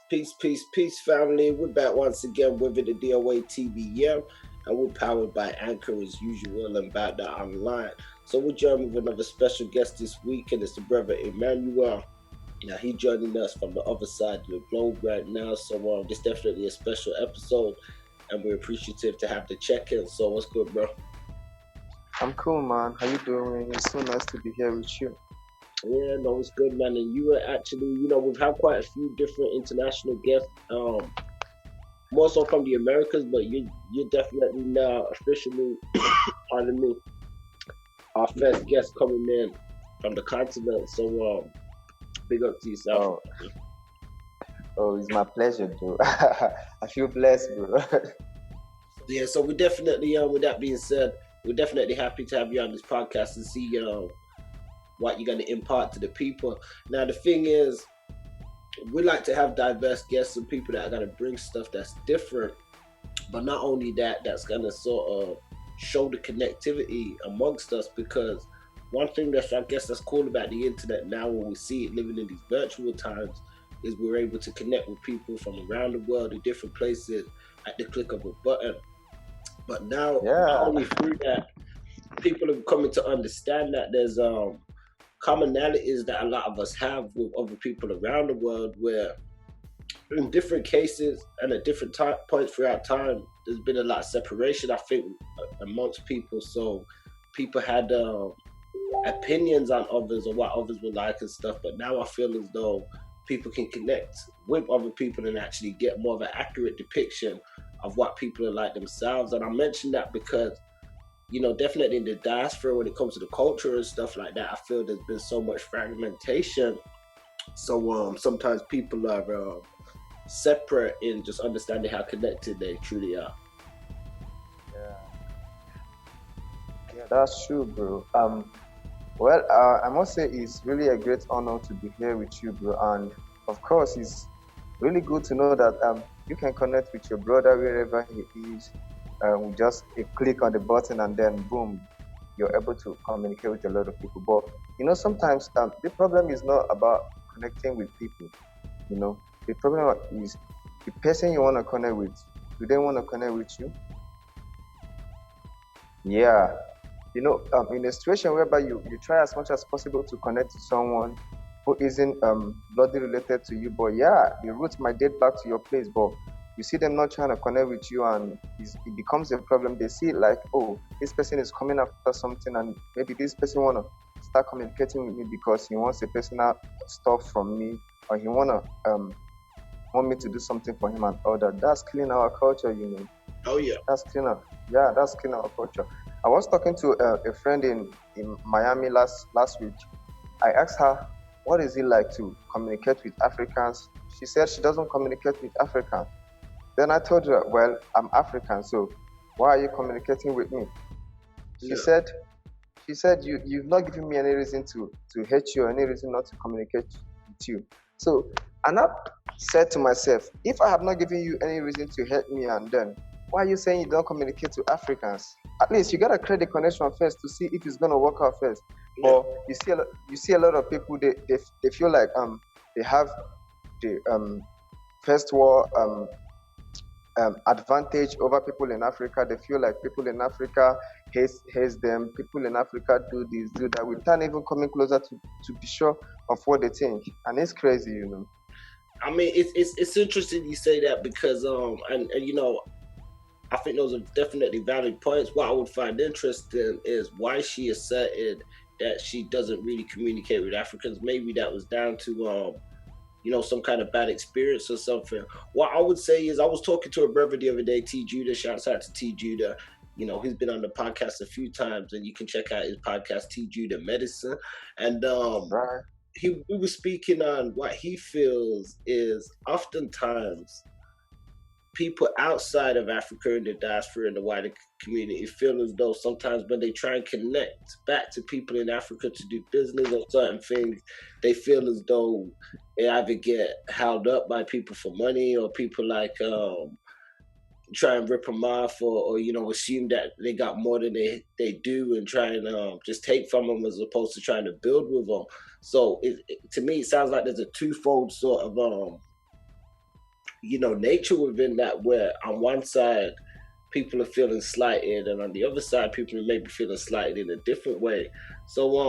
Peace, family. We're back once again with it, the DOATBM, and we're powered by Anchor as usual and back that online. So we're joining with another special guest this week, and it's the brother Emmanuel. Now he's joining us from the other side of the globe right now, so this definitely a special episode, and we're appreciative to have the check-in. So what's good, bro? I'm cool, man. How you doing? It's so nice to be here with you. Yeah, no, it's good, man. And you were actually, we've had quite a few different international guests, more so from the Americas, but you're definitely now officially, pardon me, our first guest coming in from the continent. So, big up to yourself. Oh, it's my pleasure, bro. I feel blessed, bro. Yeah, so we definitely, with that being said, we're definitely happy to have you on this podcast and see what you're going to impart to the people. Now, the thing is, we like to have diverse guests and people that are going to bring stuff that's different, but not only that, that's going to sort of show the connectivity amongst us, because one thing that's, I guess, that's cool about the internet now when we see it living in these virtual times is we're able to connect with people from around the world in different places at the click of a button. But now, not only through that, people are coming to understand that there's commonalities that a lot of us have with other people around the world, where in different cases and at different points throughout time, there's been a lot of separation, I think, amongst people. So people had opinions on others or what others were like and stuff, but now I feel as though people can connect with other people and actually get more of an accurate depiction of what people are like themselves. And I mention that because, definitely in the diaspora, when it comes to the culture and stuff like that, I feel there's been so much fragmentation. So sometimes people are separate in just understanding how connected they truly are. Yeah, that's true, bro. I must say it's really a great honor to be here with you, bro. And of course, it's really good to know that you can connect with your brother wherever he is. With just a click on the button and then boom, you're able to communicate with a lot of people. But sometimes the problem is not about connecting with people. The problem is the person you want to connect with. Do they want to connect with you? Yeah. In a situation whereby you try as much as possible to connect to someone who isn't bloodly related to you, but the roots might date back to your place, but you see them not trying to connect with you, and it becomes a problem. They see it like, oh, this person is coming after something, and maybe this person want to start communicating with me because he wants a personal stuff from me, or he want me to do something for him and all that. That's killing our culture, Oh yeah. That's killing our culture. I was talking to a friend in Miami last week. I asked her, what is it like to communicate with Africans? She said she doesn't communicate with Africans. Then I told her, well, I'm African, so why are you communicating with me? She said, you've not given me any reason to hate you or any reason not to communicate with you. So, and I said to myself, if I have not given you any reason to hate me, and then why are you saying you don't communicate to Africans? At least you gotta create the connection first to see if it's gonna work out first. Yeah. Or you see a lot of people, they feel like they have the first world advantage over people in Africa. They feel like people in Africa hates them. People in Africa do this, do that, without even coming closer to be sure of what they think. And it's crazy, I mean, it's interesting you say that because and I think those are definitely valid points. What I would find interesting is why she asserted that she doesn't really communicate with Africans. Maybe that was down to some kind of bad experience or something. What I would say is, I was talking to a brother the other day, T Judah. Shouts out to T Judah. He's been on the podcast a few times, and you can check out his podcast, T Judah Medicine. And right. we were speaking on what he feels is oftentimes people outside of Africa in the diaspora and the wider community feel as though sometimes when they try and connect back to people in Africa to do business or certain things, they feel as though they either get held up by people for money, or people like try and rip them off, or assume that they got more than they do, and try and just take from them as opposed to trying to build with them. So to me, it sounds like there's a twofold sort of nature within that, where on one side people are feeling slighted, and on the other side people may be feeling slighted in a different way. So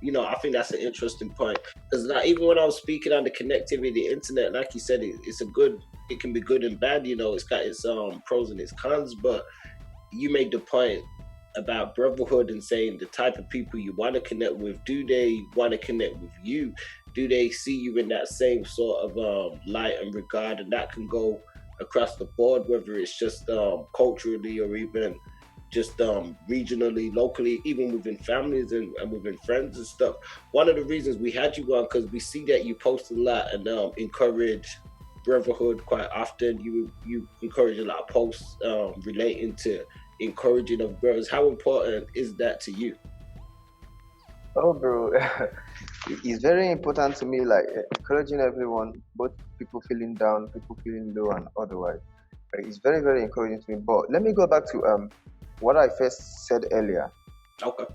I think that's an interesting point, because like, even when I was speaking on the connectivity of the internet, like you said, it can be good and bad. It's got its pros and its cons, but you made the point about brotherhood and saying the type of people you want to connect with. Do they want to connect with you? Do they see you in that same sort of light and regard? And that can go across the board, whether it's just culturally or even just regionally, locally, even within families and within friends and stuff. One of the reasons we had you on, because we see that you post a lot and encourage brotherhood quite often. You encourage a lot of posts relating to encouraging of brothers. How important is that to you? Oh, bro, it's very important to me, like encouraging everyone, both people feeling down, people feeling low, and otherwise. Like, it's very, very encouraging to me. But let me go back to what I first said earlier. Okay.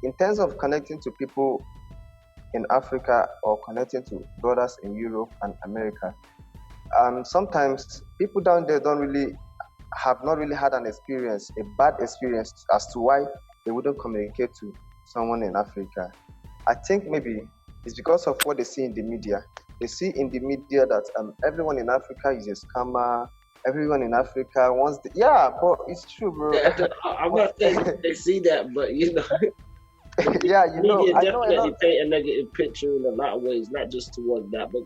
In terms of connecting to people in Africa or connecting to brothers in Europe and America, sometimes people down there have not really had a bad experience as to why they wouldn't communicate to someone in Africa. I think maybe it's because of what they see in the media. They see in the media that everyone in Africa is a scammer. Everyone in Africa wants but it's true, bro. I'm not saying they see that, but yeah, media I know definitely paint a negative picture in a lot of ways, not just towards that, but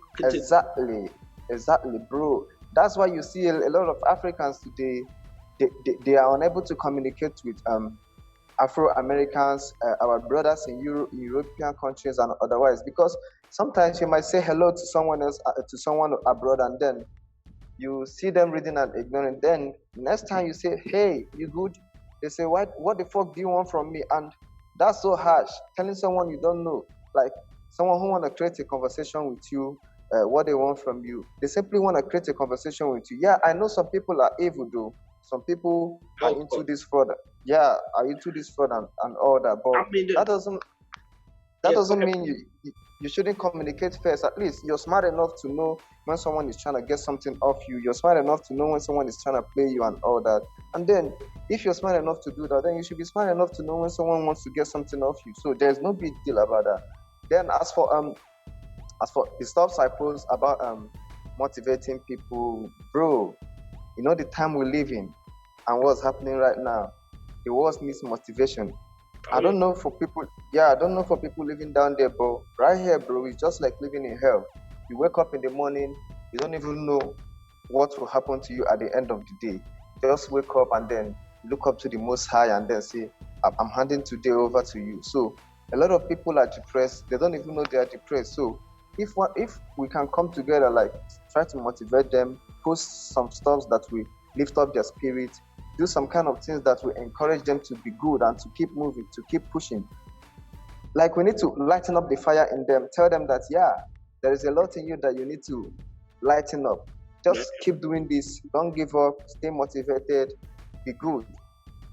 exactly, bro. That's why you see a lot of Africans today. They are unable to communicate with Afro-Americans, our brothers in European countries and otherwise, because sometimes you might say hello to someone else, to someone abroad, and then you see them reading and ignoring. Then next time you say, "Hey, you good?" They say, "What the fuck do you want from me?" And that's so harsh. Telling someone you don't know, like someone who want to create a conversation with you, what they want from you. They simply want to create a conversation with you. Yeah, I know some people are evil though. Some people are into this fraud. Yeah, are into this fraud and all that. But that doesn't mean you shouldn't communicate first. At least you're smart enough to know when someone is trying to get something off you. You're smart enough to know when someone is trying to play you and all that. And then if you're smart enough to do that, then you should be smart enough to know when someone wants to get something off you. So there's no big deal about that. Then as for the stuff I post about motivating people, bro, the time we live in and what's happening right now, the world needs motivation. I don't know for people living down there, but right here, bro, it's just like living in hell. You wake up in the morning, you don't even know what will happen to you at the end of the day. Just wake up and then look up to the Most High and then say, I'm handing today over to you. So a lot of people are depressed. They don't even know they are depressed. So if we can come together, like try to motivate them, post some stuff that will lift up their spirit, do some kind of things that will encourage them to be good and to keep moving, to keep pushing. Like we need to lighten up the fire in them, tell them that, there is a lot in you that you need to lighten up. Just keep doing this. Don't give up. Stay motivated. Be good.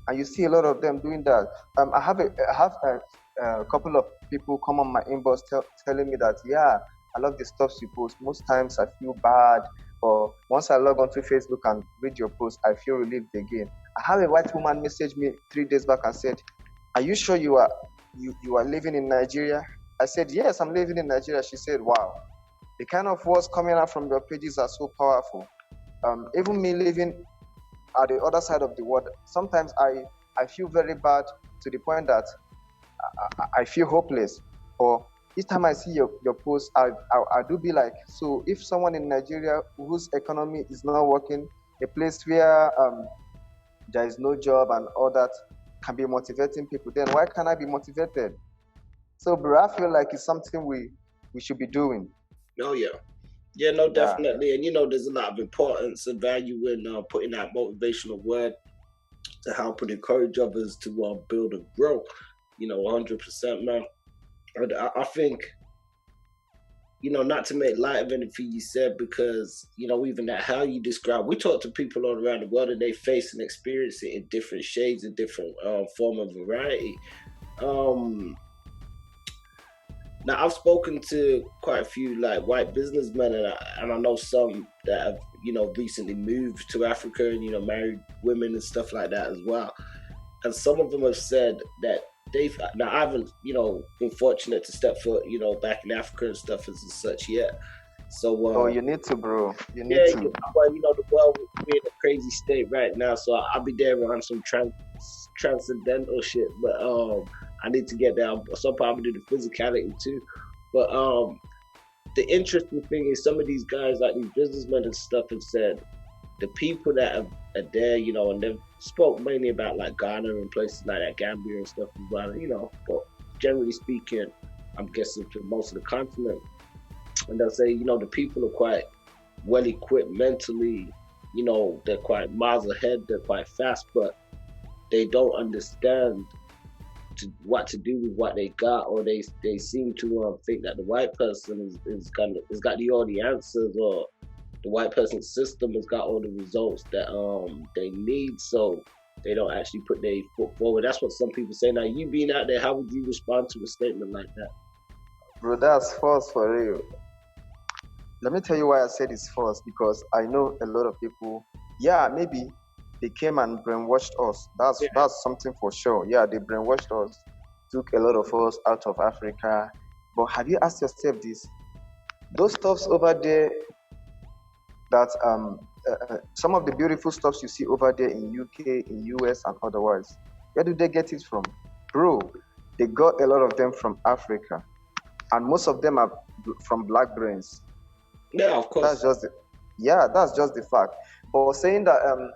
And you see a lot of them doing that. I have a couple of people come on my inbox telling me that, I love the stuff you post. Most times I feel bad, but once I log onto Facebook and read your post, I feel relieved again. I have a white woman message me 3 days back and said, "Are you sure you are living in Nigeria?" I said, "Yes, I'm living in Nigeria." She said, "Wow, the kind of words coming out from your pages are so powerful." Even me living at the other side of the world, sometimes I feel very bad to the point that I feel hopeless. Or each time I see your post, I do be like, so if someone in Nigeria whose economy is not working, a place where there is no job and all that can be motivating people, then why can't I be motivated? So, bro, I feel like it's something we should be doing. Oh, yeah. Yeah, no, definitely. And, there's a lot of importance and value in putting that motivational word to help and encourage others to build and grow, 100%, man. I think, not to make light of anything you said, because, even that how you describe, we talk to people all around the world and they face and experience it in different shades and different form of variety. Now I've spoken to quite a few like white businessmen, and I know some that have recently moved to Africa and married women and stuff like that as well. And some of them have said that they've now I haven't been fortunate to step foot back in Africa and stuff as such yet. So Oh, you need to, bro. You need yeah, to. but the world we're in a crazy state right now, so I'll be there on some transcendental shit. But I need to get there. So probably the physicality too. But the interesting thing is some of these guys, like these businessmen and stuff, have said the people that are there, and they've spoke mainly about like Ghana and places like that, Gambia and stuff as well, but generally speaking, I'm guessing for most of the continent. And they'll say, the people are quite well equipped mentally, they're quite miles ahead, they're quite fast, but they don't understand what to do with what they got, or they seem to think that the white person is got all the answers, or the white person's system has got all the results that they need, so they don't actually put their foot forward. That's what some people say. Now, you being out there, how would you respond to a statement like that? Bro, that's false for real. Let me tell you why I said it's false, because I know a lot of people, yeah, maybe they came and brainwashed us. That's something for sure. Yeah, they brainwashed us, took a lot of us out of Africa. But have you asked yourself this? Those stuffs over there, that some of the beautiful stuffs you see over there in UK, in US, and otherwise, where do they get it from? Bro, they got a lot of them from Africa, and most of them are from black brains. Yeah, of course. That's just the fact. But saying that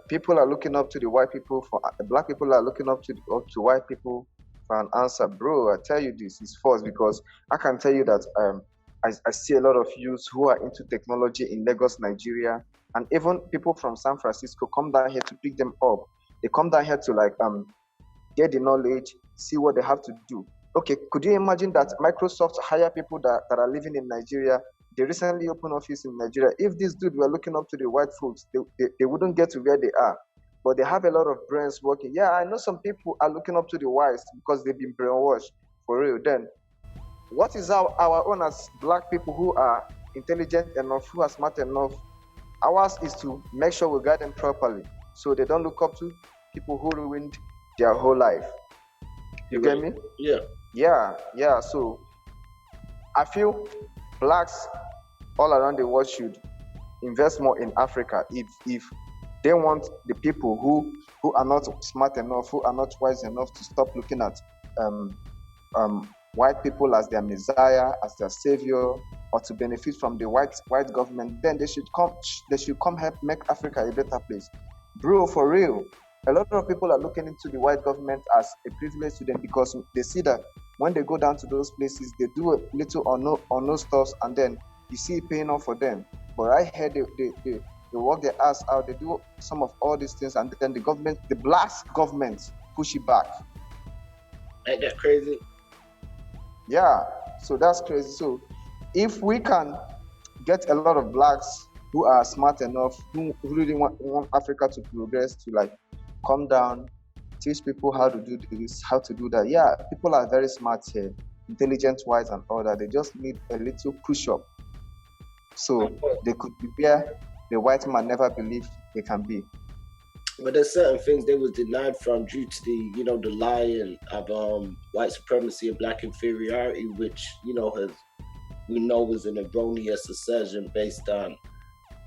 people are looking up to the white people for black people are looking up to white people for an answer, bro, I tell you this is false, because I can tell you that I see a lot of youths who are into technology in Lagos, Nigeria, and even people from San Francisco come down here to pick them up. They come down here to get the knowledge, see what they have to do. Okay, could you imagine that Microsoft hire people that are living in Nigeria? They recently opened office in Nigeria. If these dudes were looking up to the white folks, they wouldn't get to where they are. But they have a lot of brains working. Yeah, I know some people are looking up to the whites because they've been brainwashed for real. Then, what is our own as black people who are intelligent enough, who are smart enough? Ours is to make sure we guide them properly, so they don't look up to people who ruined their whole life. You get me? Yeah. Yeah. So I feel blacks all around the world should invest more in Africa if they want the people who are not smart enough, who are not wise enough to stop looking at white people as their messiah, as their savior, or to benefit from the white government. Then they should come help make Africa a better place. Bro, for real. A lot of people are looking into the white government as a privilege to them, because they see that when they go down to those places, they do a little or no stuff, and then you see it paying off for them. But right here, they work their ass out, they do some of all these things, and then the black government push it back. Ain't that crazy? Yeah, so that's crazy. So if we can get a lot of blacks who are smart enough, who really want Africa to progress, to come down, teach people how to do this, how to do that. Yeah, people are very smart here, intelligent wise and all that. They just need a little push up, so they could be where the white man never believed they can be. But there's certain things they was denied from due to the the lie of white supremacy and black inferiority, which we know was an erroneous assertion based on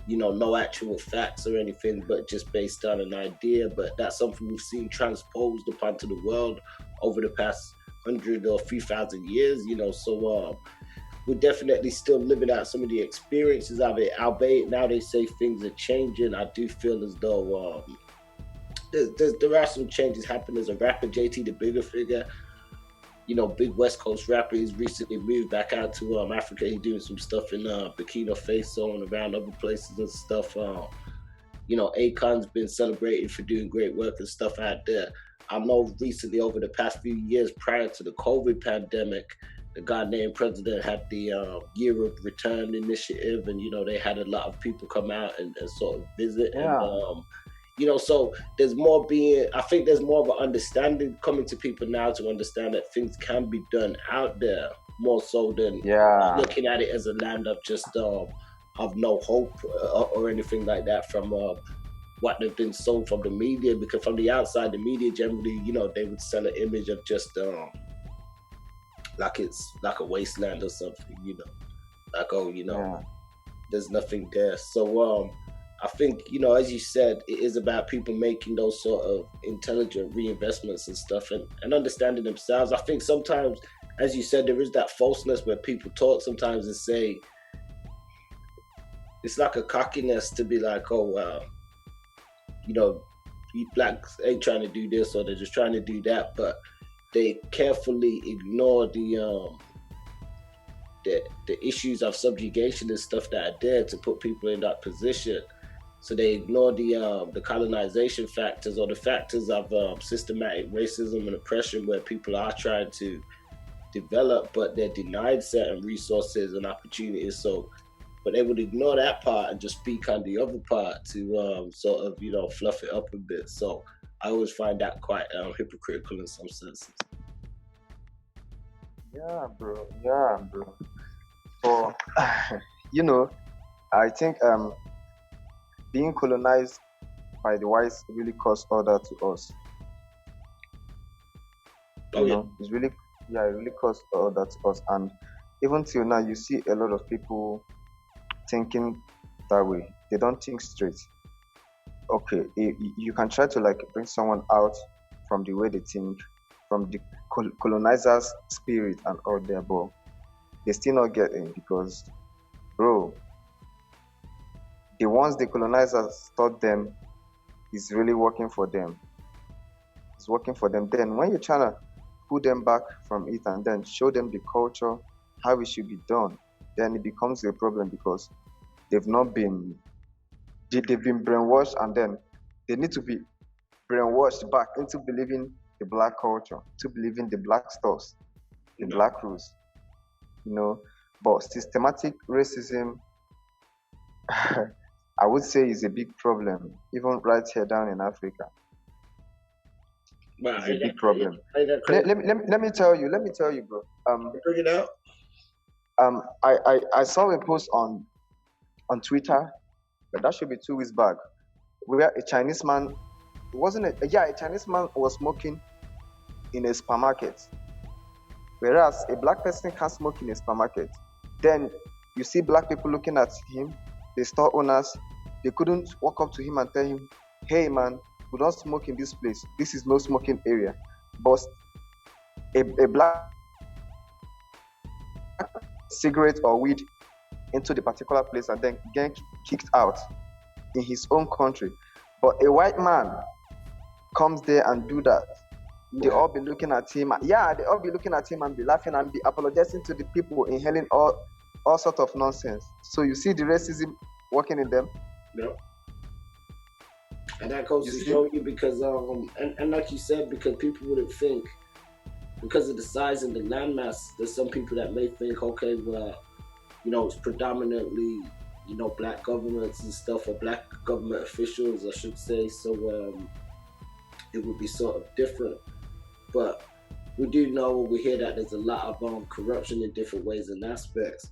no actual facts or anything, but just based on an idea. But that's something we've seen transposed upon to the world over the past 100 or few thousand years, so we're definitely still living out some of the experiences of it, albeit now they say things are changing. I do feel as though there are some changes happening. As a rapper, JT the Bigger Figure, big West Coast rapper, he's recently moved back out to Africa. He's doing some stuff in Burkina Faso and around other places and stuff. Akon's been celebrated for doing great work and stuff out there. I know recently, over the past few years prior to the COVID pandemic, the Ghanaian president had the Year of Return initiative, and they had a lot of people come out and sort of visit. Yeah. And so I think there's more of an understanding coming to people now to understand that things can be done out there. more so than looking at it as a land of just of no hope or anything like that from what they've been sold from the media. Because from the outside, the media generally, they would sell an image of just like it's like a wasteland or something, like there's nothing there. So I think, as you said, it is about people making those sort of intelligent reinvestments and stuff and understanding themselves. I think sometimes, as you said, there is that falseness where people talk sometimes and say, it's like a cockiness to be like, oh, blacks ain't trying to do this or they're just trying to do that, but they carefully ignore the issues of subjugation and stuff that are there to put people in that position. So they ignore the colonization factors or the factors of systematic racism and oppression where people are trying to develop, but they're denied certain resources and opportunities. So, but they would ignore that part and just speak on the other part to sort of, fluff it up a bit. So I always find that quite hypocritical in some senses. Yeah, bro. So, I think being colonized by the whites really caused order to us. It really caused order to us. And even till now, you see a lot of people thinking that way. They don't think straight. Okay, you can try to bring someone out from the way they think, from the colonizer's spirit and all that, but they still not get in because, bro, the ones the colonizers taught them is really working for them. It's working for them. Then when you're trying to pull them back from it and then show them the culture, how it should be done, then it becomes a problem because they've been brainwashed, and then they need to be brainwashed back into believing the black culture, to believing the black stuffs, the black rules, But systematic racism, I would say, is a big problem, even right here down in Africa. It's a big problem. Let me tell you, bro. Bring it out. I saw a post on Twitter, but that should be 2 weeks back, where a Chinese man, a Chinese man was smoking in a supermarket, whereas a black person can't smoke in a supermarket. Then you see black people looking at him, the store owners, they couldn't walk up to him and tell him, hey man, we don't smoke in this place. This is no smoking area. But a black cigarette or weed into the particular place and then get kicked out in his own country. But a white man comes there and do that. They all be looking at him. They all be looking at him and be laughing and be apologizing to the people, inhaling all sorts of nonsense. So you see the racism working in them. Yeah. And that goes to show you because and like you said, because people wouldn't think, because of the size and the landmass, there's some people that may think, okay, well, it's predominantly, black governments and stuff, or black government officials, I should say. So it would be sort of different. But we do know, we hear that there's a lot of corruption in different ways and aspects.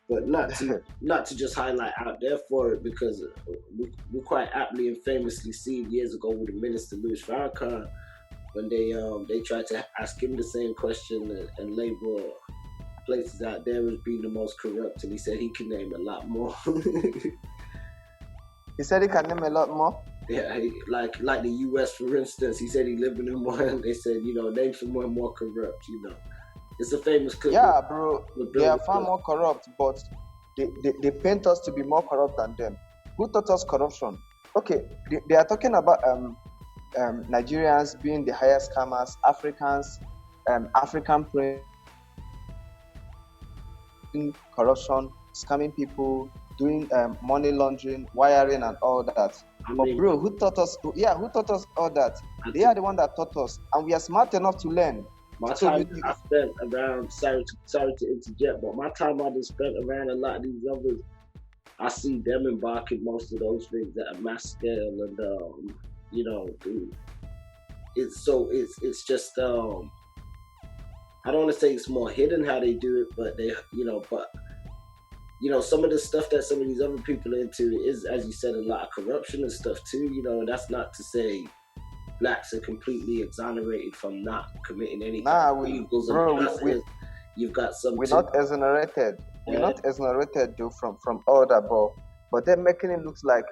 But not to just highlight out there for it, because we quite aptly and famously seen years ago with the Minister Louis Farrakhan, when they tried to ask him the same question and label places out there as being the most corrupt, and he said he can name a lot more. He said he can name a lot more? Yeah, like the US, for instance. He said he lived in one. They said, name someone more corrupt, It's a famous clip. Yeah, bro. They are far more corrupt, but they paint us to be more corrupt than them. Who taught us corruption? Okay, they are talking about Nigerians being the highest scammers, Africans, African prince, corruption, scamming people, doing money laundering, wiring, and all that. But bro, who taught us? Who taught us all that? They are the one that taught us, and we are smart enough to learn. My time I spent around, sorry to interject, but my time I just spent around a lot of these others, I see them embarking most of those things at a mass scale, and it's just I don't want to say it's more hidden how they do it, but they, some of the stuff that some of these other people are into is, as you said, a lot of corruption and stuff too. And that's not to say blacks are completely exonerated from not committing any kind of evils. You've got some. We're not exonerated. We're not exonerated though from all that, but they're making it look like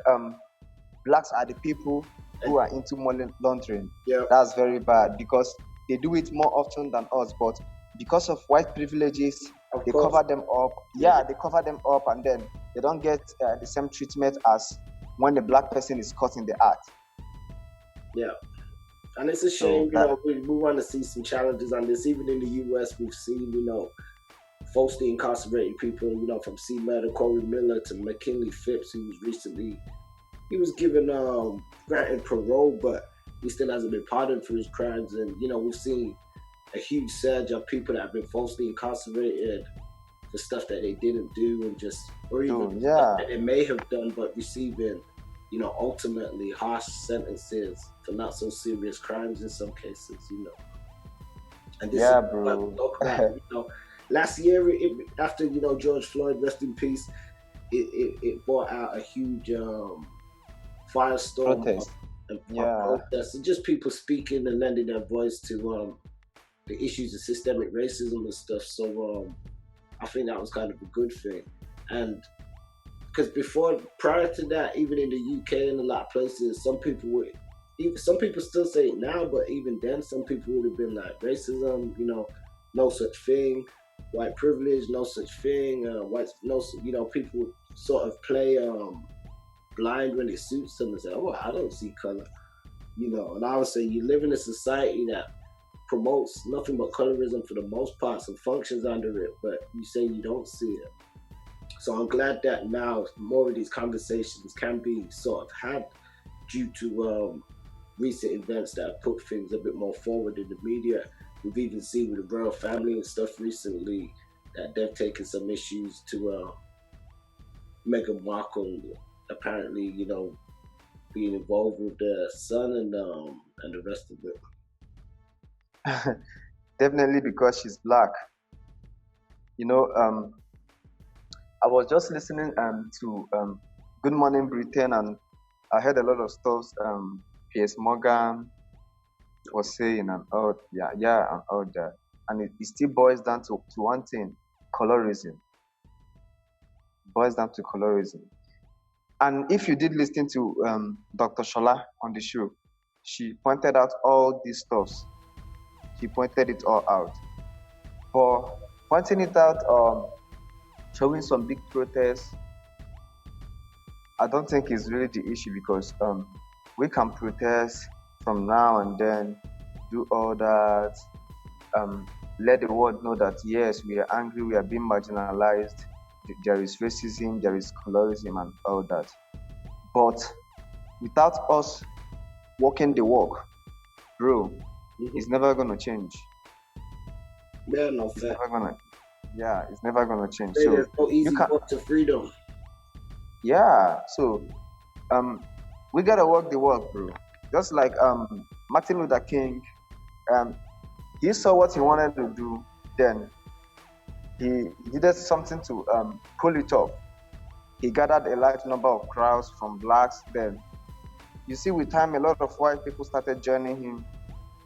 blacks are the people who are into money laundering. Yeah, that's very bad because they do it more often than us. But because of white privileges, they cover them up. Yeah, they cover them up, and then they don't get the same treatment as when the black person is caught in the act. Yeah. And it's a shame, we want to see some challenges on this. Even in the U.S., we've seen, falsely incarcerated people, from C. Murder, Corey Miller to McKinley Phipps, who was recently, he was given, granted parole, but he still hasn't been pardoned for his crimes. And, we've seen a huge surge of people that have been falsely incarcerated for stuff that they didn't do or even stuff that they may have done, but receiving, ultimately harsh sentences for not so serious crimes in some cases, And this is bro. Last year, after George Floyd, rest in peace, it brought out a huge firestorm and protests, and just people speaking and lending their voice to the issues of systemic racism and stuff. So I think that was kind of a good thing, and because prior to that, even in the UK and a lot of places, some people still say it now, but even then, some people would have been like, racism, no such thing, white privilege, no such thing, people sort of play blind when it suits them and say, oh, I don't see color, and I would say you live in a society that promotes nothing but colorism for the most part and functions under it, but you say you don't see it. So I'm glad that now more of these conversations can be sort of had due to recent events that have put things a bit more forward in the media. We've even seen with the royal family and stuff recently that they've taken some issues to Meghan Markle apparently, being involved with their son and the rest of it. Definitely because she's black. I was just listening to Good Morning Britain, and I heard a lot of stuff Piers Morgan was saying and all and all that. And it still boils down to one thing, colorism. Boils down to colorism. And if you did listen to Dr. Shola on the show, she pointed out all these stuffs. She pointed it all out. For pointing it out, showing some big protests, I don't think is really the issue, because we can protest from now and then, do all that, let the world know that yes, we are angry, we are being marginalized, there is racism, there is colorism and all that. But without us walking the walk, bro, it's never gonna change. Yeah, no, it's never gonna change. So there's no easy walk to freedom. Yeah, so we gotta walk the walk, bro. Just like Martin Luther King, he saw what he wanted to do, then he did something to pull it off. He gathered a large number of crowds from blacks. Then you see, with time, a lot of white people started joining him.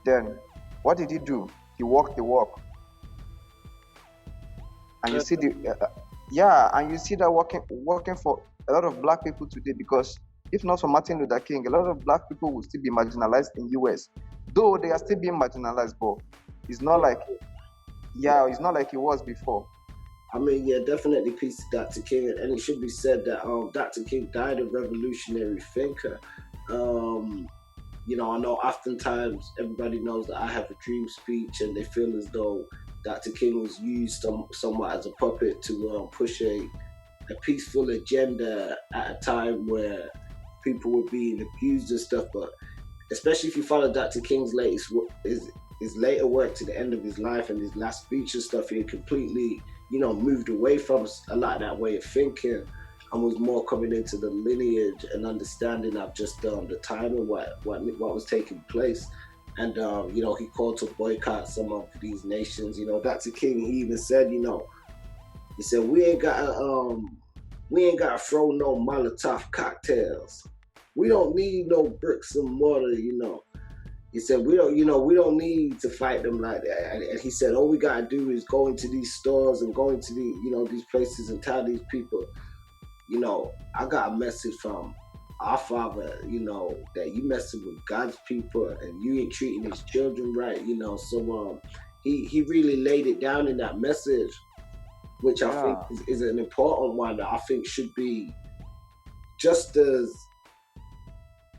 Then what did he do? He walked the walk. And you see and you see that working for a lot of black people today, because if not for Martin Luther King, a lot of black people will still be marginalized in US. Though they are still being marginalized, but it's not like it was before. I mean, yeah, definitely peace to Dr. King, and it should be said that Dr. King died a revolutionary thinker. I know oftentimes everybody knows that I Have a Dream speech, and they feel as though Dr. King was used somewhat as a puppet to push a peaceful agenda at a time where people were being abused and stuff. But especially if you follow Dr. King's his later work to the end of his life and his last speech and stuff, he completely, moved away from a lot of that way of thinking and was more coming into the lineage and understanding of just the time and what was taking place. And he called to boycott some of these nations. Dr. King, he even said, he said we ain't gotta throw no Molotov cocktails. We don't need no bricks and mortar. He said we don't need to fight them like that. And he said all we gotta do is go into these stores and go into these places and tell these people, I got a message from our Father, that you messing with God's people and you ain't treating his children right, So he really laid it down in that message, which I think is an important one that I think should be just as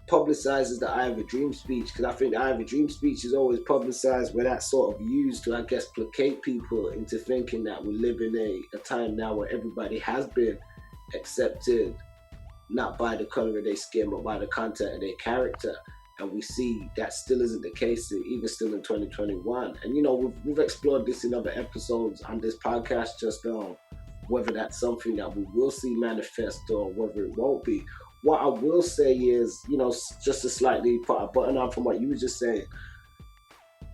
publicized as the I Have a Dream speech, because I think the I Have a Dream speech is always publicized where that's sort of used to, I guess, placate people into thinking that we live in a time now where everybody has been accepted not by the color of their skin but by the content of their character, and we see that still isn't the case even still in 2021. And we've explored this in other episodes on this podcast, just whether that's something that we will see manifest or whether it won't be. What I will say is, just to slightly put a button on from what you were just saying,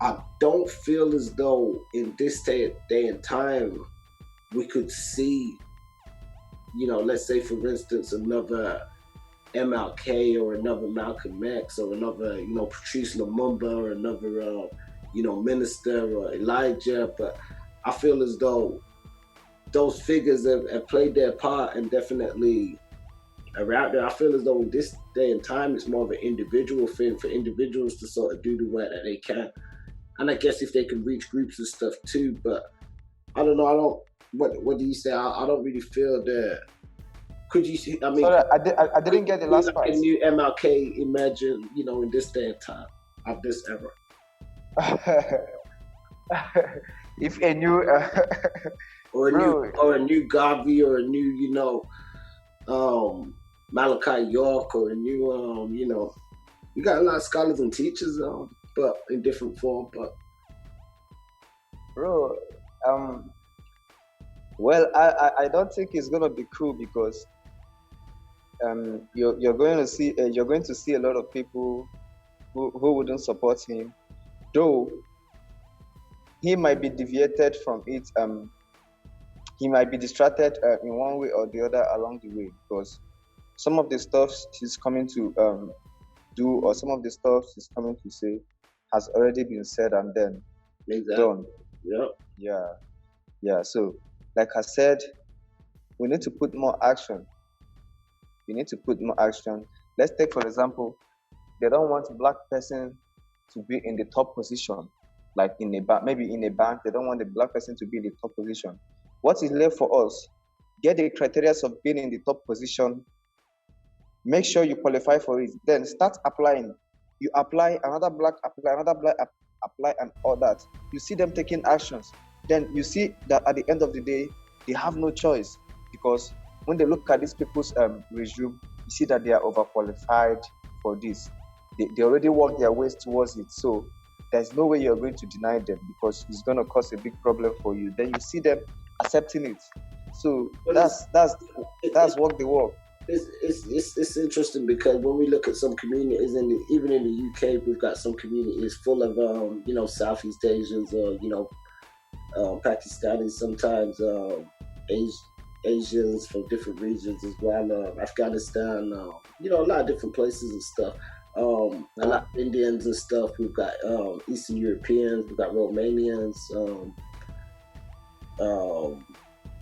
I don't feel as though in this day and time we could see, let's say for instance, another MLK or another Malcolm X or another, Patrice Lumumba or another, minister or Elijah. But I feel as though those figures have played their part and definitely are out there. I feel as though in this day and time, it's more of an individual thing for individuals to sort of do the work that they can. And I guess if they can reach groups and stuff too, but I don't know. What do you say? I don't really feel that. Could you see? I mean, sorry, I didn't get the last part. A new MLK imagine, in this day and time of this era. If a new or a new Garvey or a new, Malachi York or a new, you got a lot of scholars and teachers, but in different form. But bro, well, I don't think it's gonna be cool because you're going to see a lot of people who wouldn't support him, though he might be deviated from it. He might be distracted in one way or the other along the way, because some of the stuff he's coming to do or some of the stuff he's coming to say has already been said and then done. Yeah. So, like I said, we need to put more action. Let's take, for example, they don't want a black person to be in the top position, like in a bank. Maybe in a bank, they don't want the black person to be in the top position. What is left for us? Get the criteria of being in the top position. Make sure you qualify for it. Then start applying. You apply, another black apply, and all that. You see them taking actions. Then you see that at the end of the day, they have no choice, because when they look at these people's resume, you see that they are overqualified for this. They already worked their ways towards it. So there's no way you're going to deny them, because it's going to cause a big problem for you. Then you see them accepting it. So that's what they work. It's interesting, because when we look at some communities, even in the UK, we've got some communities full of Southeast Asians or Pakistanis, sometimes Asians from different regions as well, Afghanistan, a lot of different places and stuff. A lot of Indians and stuff. We've got Eastern Europeans, we've got Romanians,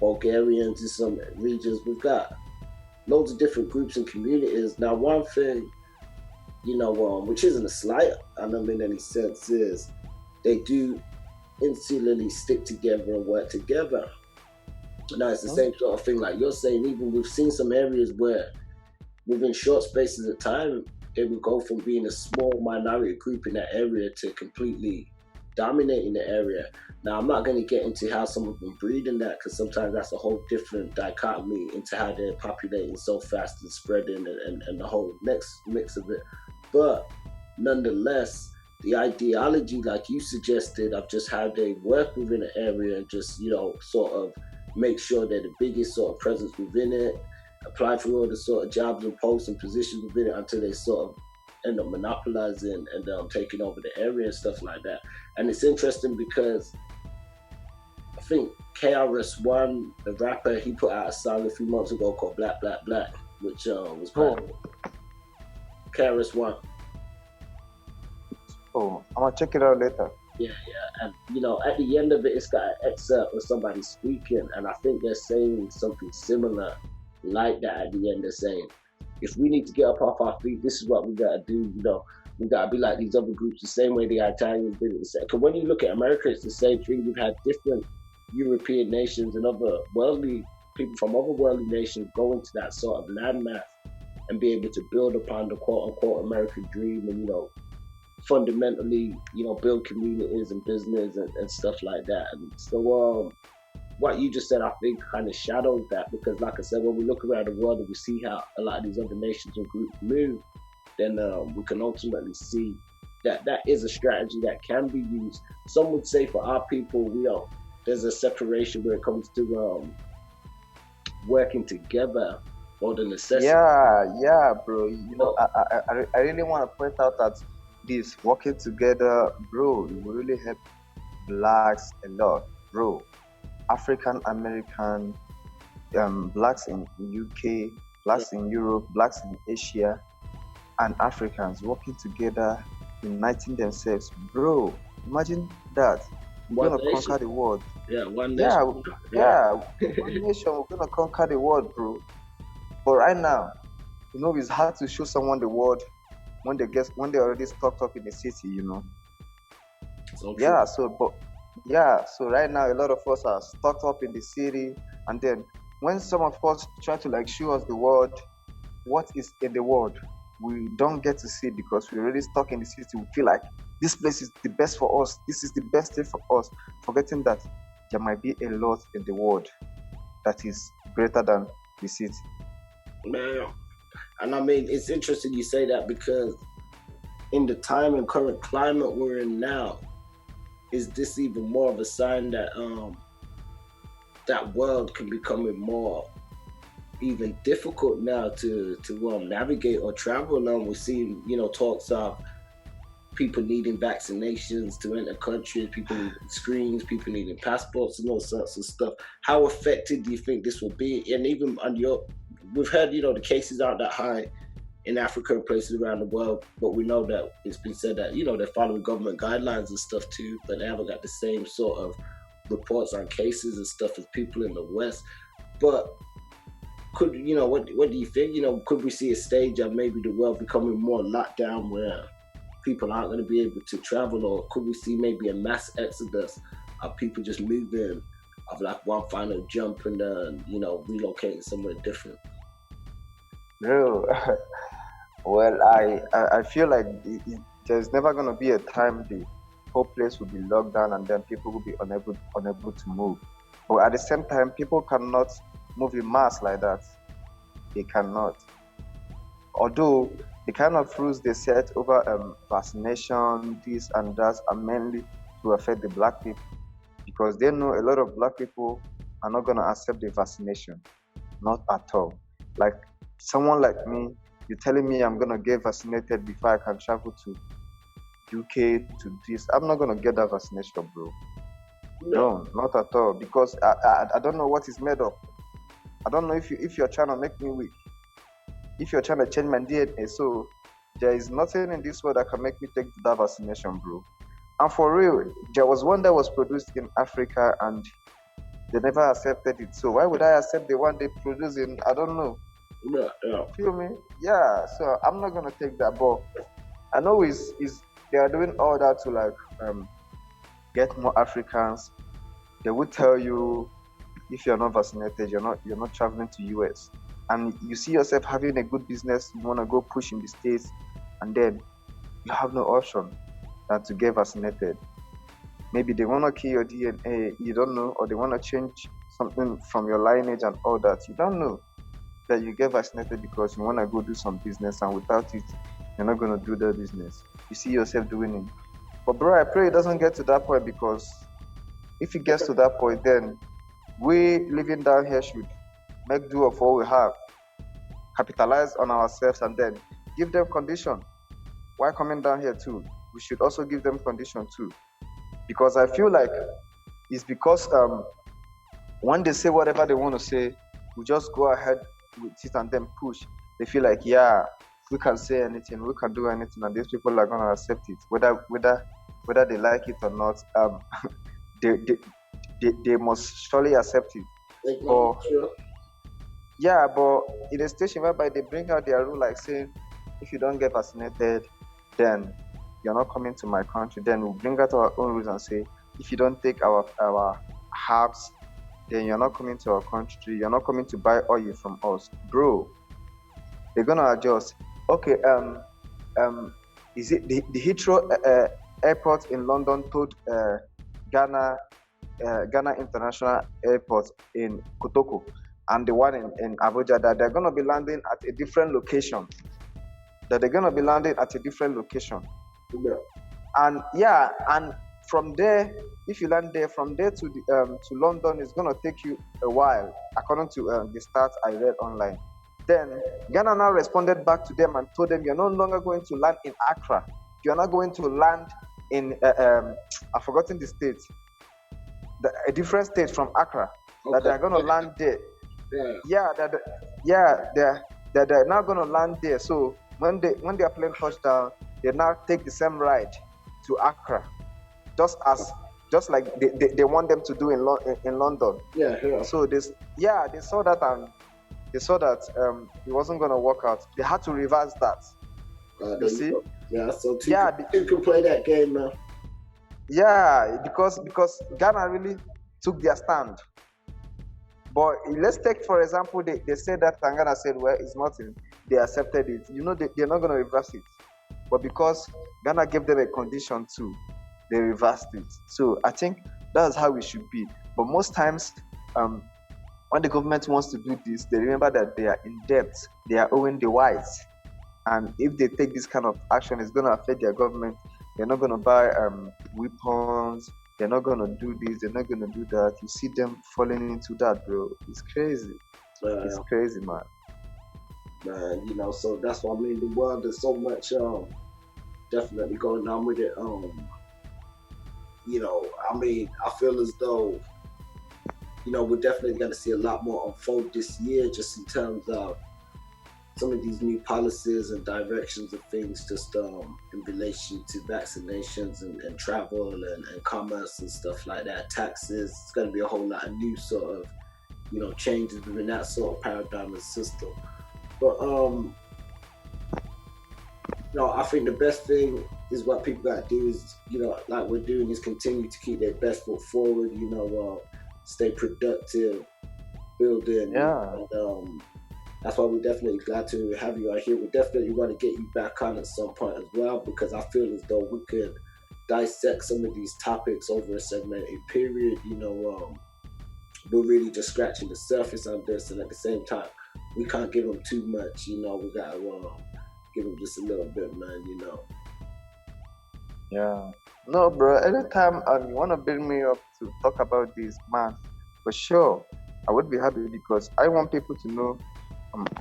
Bulgarians in some regions. We've got loads of different groups and communities. Now, one thing, which isn't a slight on them in any sense, is they do insularly stick together and work together. Now, it's the same sort of thing like you're saying. Even we've seen some areas where within short spaces of time, they would go from being a small minority group in that area to completely dominating the area. Now, I'm not going to get into how some of them breed in that, because sometimes that's a whole different dichotomy into how they're populating so fast and spreading and the whole next mix of it. But nonetheless, the ideology, like you suggested, of just how they work within an area and just, sort of make sure they're the biggest sort of presence within it, apply for all the sort of jobs and posts and positions within it until they sort of end up monopolizing and taking over the area and stuff like that. And it's interesting because I think KRS-One, the rapper, he put out a song a few months ago called Black, Black, Black, which was KRS-One. Oh, I'm gonna check it out later. Yeah, and at the end of it, it's got an excerpt of somebody speaking, and I think they're saying something similar like that at the end. They're saying, if we need to get up off our feet, this is what we gotta do. We gotta be like these other groups, the same way the Italians did it. Because when you look at America, it's the same thing. We've had different European nations and other worldly people from other worldly nations go into that sort of landmass and be able to build upon the quote-unquote American dream and, fundamentally, build communities and business and stuff like that. And so what you just said, I think, kind of shadows that, because like I said, when we look around the world and we see how a lot of these other nations and groups move, then we can ultimately see that that is a strategy that can be used. Some would say for our people, there's a separation when it comes to working together or the necessity. Yeah, bro. I really want to point out that this working together, bro, it will really help blacks a lot, bro. African American, blacks in UK, blacks in Europe, blacks in Asia, and Africans working together, uniting themselves, bro. Imagine that. We're gonna conquer the world. Yeah, one nation. One nation. We're gonna conquer the world, bro. But right now, it's hard to show someone the world when they already stocked up in the city, So so right now a lot of us are stocked up in the city, and then when some of us try to show us the world, what is in the world, we don't get to see because we're already stuck in the city. We feel like this place is the best for us, this is the best thing for us, forgetting that there might be a lot in the world that is greater than the city. Man. And I mean, it's interesting you say that, because in the time and current climate we're in now, is this even more of a sign that that world can becoming more even difficult now to navigate or travel? Now we're seeing, talks of people needing vaccinations to enter countries, people needing screens, people needing passports and all sorts of stuff. How effective do you think this will be? And even we've heard, the cases aren't that high in Africa and places around the world, but we know that it's been said that, they're following government guidelines and stuff too, but they haven't got the same sort of reports on cases and stuff as people in the West. But what do you think? Could we see a stage of maybe the world becoming more locked down where people aren't going to be able to travel, or could we see maybe a mass exodus of people just moving of one final jump and relocating somewhere different? No. Well, I feel like there's never going to be a time the whole place will be locked down and then people will be unable to move. But at the same time, people cannot move in mass like that. They cannot. Although the kind of rules they set over vaccination, this and that, are mainly to affect the black people, because they know a lot of black people are not going to accept the vaccination, not at all. Like someone like me, you're telling me I'm going to get vaccinated before I can travel to UK to this. I'm not going to get that vaccination, bro. No, not at all, because I don't know what it's made of. I don't know if you're trying to make me weak, if you're trying to change my DNA. So there is nothing in this world that can make me take that vaccination, bro. And for real, there was one that was produced in Africa and they never accepted it. So why would I accept the one they produce in, I don't know. Yeah. Feel me? Yeah, so I'm not going to take that. But I know they are doing all that to get more Africans. They would tell you, if you're not vaccinated, you're not traveling to US. And you see yourself having a good business, you want to go push in the States, and then you have no option than to get vaccinated. Maybe they want to kill your DNA, you don't know, or they want to change something from your lineage and all that. You don't know that you get vaccinated because you want to go do some business, and without it, you're not going to do the business. You see yourself doing it. But bro, I pray it doesn't get to that point, because if it gets to that point, then we living down here should make do of what we have, capitalize on ourselves, and then give them condition. why coming down here too? We should also give them condition too, because I feel like it's because when they say whatever they want to say, we just go ahead with it and then push. They feel like, yeah, we can say anything, we can do anything, and these people are gonna accept it, whether they like it or not. They must surely accept it. But yeah, but in a station whereby they bring out their rule, like saying, if you don't get vaccinated, then you're not coming to my country. Then we'll bring out our own rules and say, if you don't take our herbs, then you're not coming to our country. You're not coming to buy oil from us, bro. They're gonna adjust. Okay, is it the Heathrow airport in London told Ghana International Airport in Kotoko and the one in Abuja that they're gonna be landing at a different location. And from there, if you land there, from there to London, it's gonna take you a while, according to the stats I read online. Then Ghana now responded back to them and told them, you're no longer going to land in Accra. You're not going to land in I've forgotten the state, a different state from Accra. Okay. That they're gonna land there. They're now gonna land there. So when their plane touch down, they now take the same ride to Accra, just like they want them to do in London. So they saw that, and they saw that it wasn't gonna work out. They had to reverse that. You see? Yeah. So people play that game now. Yeah, because Ghana really took their stand. But let's take, for example, they said that, and Ghana said, well, it's nothing. They accepted it. They're not going to reverse it. But because Ghana gave them a condition too, they reversed it. So I think that's how we should be. But most times, when the government wants to do this, they remember that they are in debt. They are owing the whites. And if they take this kind of action, it's going to affect their government. They're not going to buy weapons. They're not going to do this. They're not going to do that. You see them falling into that, bro. It's crazy. It's crazy, man. Man, so that's what I mean. The world, there's so much definitely going on with it. I feel as though, we're definitely going to see a lot more unfold this year, just in terms of some of these new policies and directions of things, just in relation to vaccinations and travel and commerce and stuff like that, taxes. It's going to be a whole lot of new sort of, changes within that sort of paradigm and system. But, I think the best thing is what people got to do is, like we're doing, is continue to keep their best foot forward, stay productive, building. Yeah. And, that's why we're definitely glad to have you out here. We're definitely going to get you back on at some point as well, because I feel as though we could dissect some of these topics over a segmented period. We're really just scratching the surface on this, and at the same time, we can't give them too much. We got to give them just a little bit, man, Yeah. No, bro, anytime you want to bring me up to talk about this, man, for sure, I would be happy, because I want people to know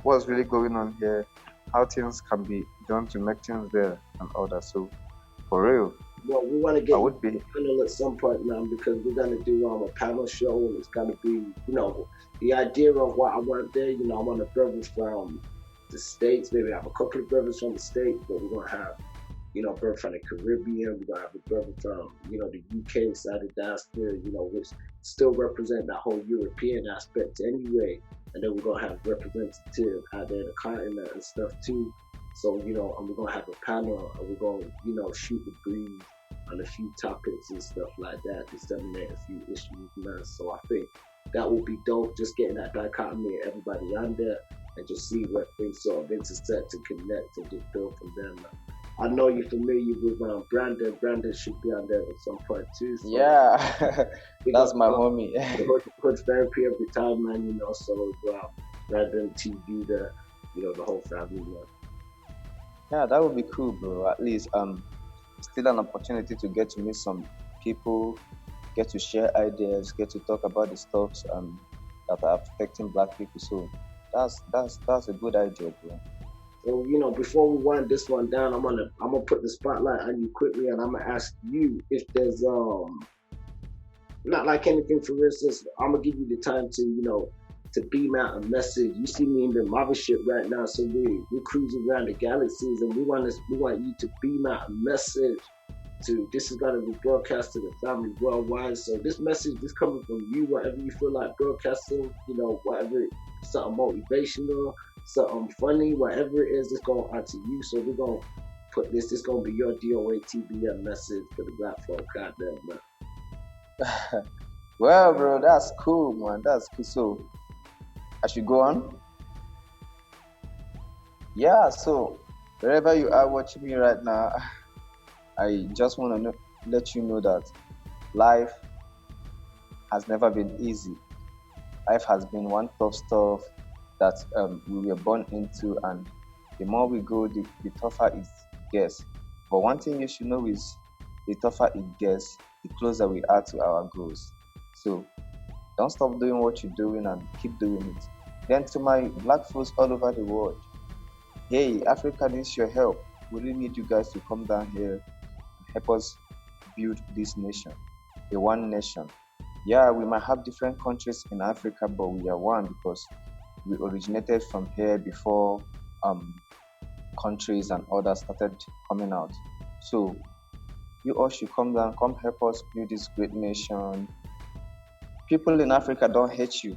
what's really going on here, how things can be done to make things there and all that. So, for real. Well, we want to get a panel at some point now, because we're going to do a panel show, and it's going to be, the idea of what I want there, I want a brothers from the States, maybe I have a couple of brothers from the States, but we're going to have, brother from the Caribbean, we're going to have a brother from, the UK side of Diaspora, which still represent that whole European aspect anyway. And then we're going to have representative out there in the continent and stuff too. So, and we're going to have a panel, and we're going to, shoot the breeze on a few topics and stuff like that, disseminate a few issues, man. So I think that will be dope, just getting that dichotomy of everybody on there and just see where things sort of intersect and connect and just build from them, man. I know you're familiar with Brandon. Brandon should be on there at some point too. So yeah, that's my homie. Coach therapy every time, man. So Brandon, TV, the whole family, man. Yeah, that would be cool, bro. At least still an opportunity to get to meet some people, get to share ideas, get to talk about the stuff that are affecting Black people. So that's a good idea, bro. So, before we wind this one down, I'm gonna put the spotlight on you quickly, and I'm gonna ask you if there's not like anything. For instance, I'm gonna give you the time to to beam out a message. You see me in the mothership right now, so we're cruising around the galaxies, and we want you to beam out a message. This is gonna be broadcast to the family worldwide. So this message is coming from you, whatever you feel like broadcasting. Whatever, something motivational, something funny, whatever it is, it's going out to you. So we're gonna put this. It's gonna be your DOATBM message for the Black folk out there, man. Well, bro, that's cool, man. That's cool. So I should go on. Yeah. So wherever you are watching me right now, I just want to let you know that life has never been easy. Life has been one tough stuff that we were born into, and the more we go, the tougher it gets. But one thing you should know is the tougher it gets, the closer we are to our goals. So don't stop doing what you're doing and keep doing it. Then to my black folks all over the world, hey, Africa needs your help. We really need you guys to come down here and help us build this nation, a one nation. Yeah, we might have different countries in Africa, but we are one because we originated from here before countries and others started coming out. So you all should come down, come help us build this great nation. People in Africa don't hate you,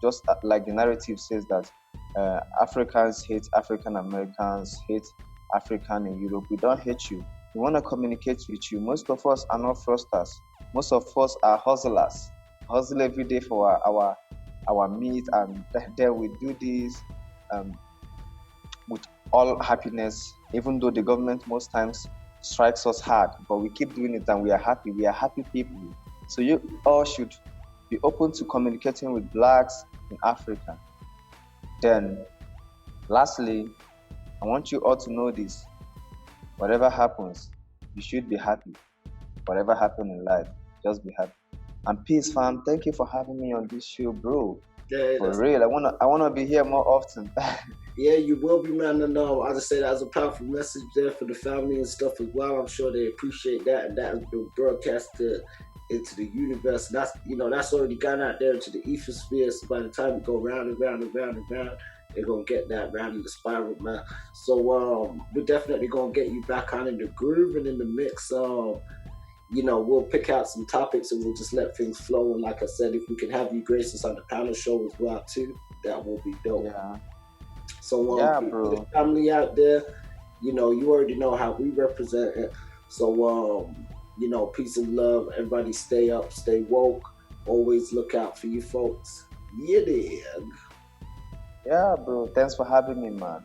just like the narrative says that Africans hate African Americans, hate African in Europe. We don't hate you. We want to communicate with you. Most of us are not fraudsters. Most of us are hustlers. Hustle every day for our meat, and then we do this with all happiness, even though the government most times strikes us hard, but we keep doing it and we are happy. We are happy people. So you all should be open to communicating with blacks in Africa. Then, lastly, I want you all to know this. Whatever happens, you should be happy. Whatever happens in life, just be happy. And peace, fam. Thank you for having me on this show, bro. Yeah, for real. I wanna be here more often. Yeah, you will be, man. And I just say that as a powerful message there for the family and stuff as well. I'm sure they appreciate that, and that has been broadcasted into the universe. And that's already gone out there into the ethosphere. So by the time we go round and round and round and round, they're gonna get that round in the spiral, man. So we're definitely gonna get you back on in the groove and in the mix. We'll pick out some topics and we'll just let things flow. And like I said, if we can have you grace us on the panel show as well too, that will be dope. Yeah. So bro. the family out there, you already know how we represent it. So peace and love. Everybody stay up, stay woke. Always look out for you folks. Yeah, Yeah, bro. Thanks for having me, man.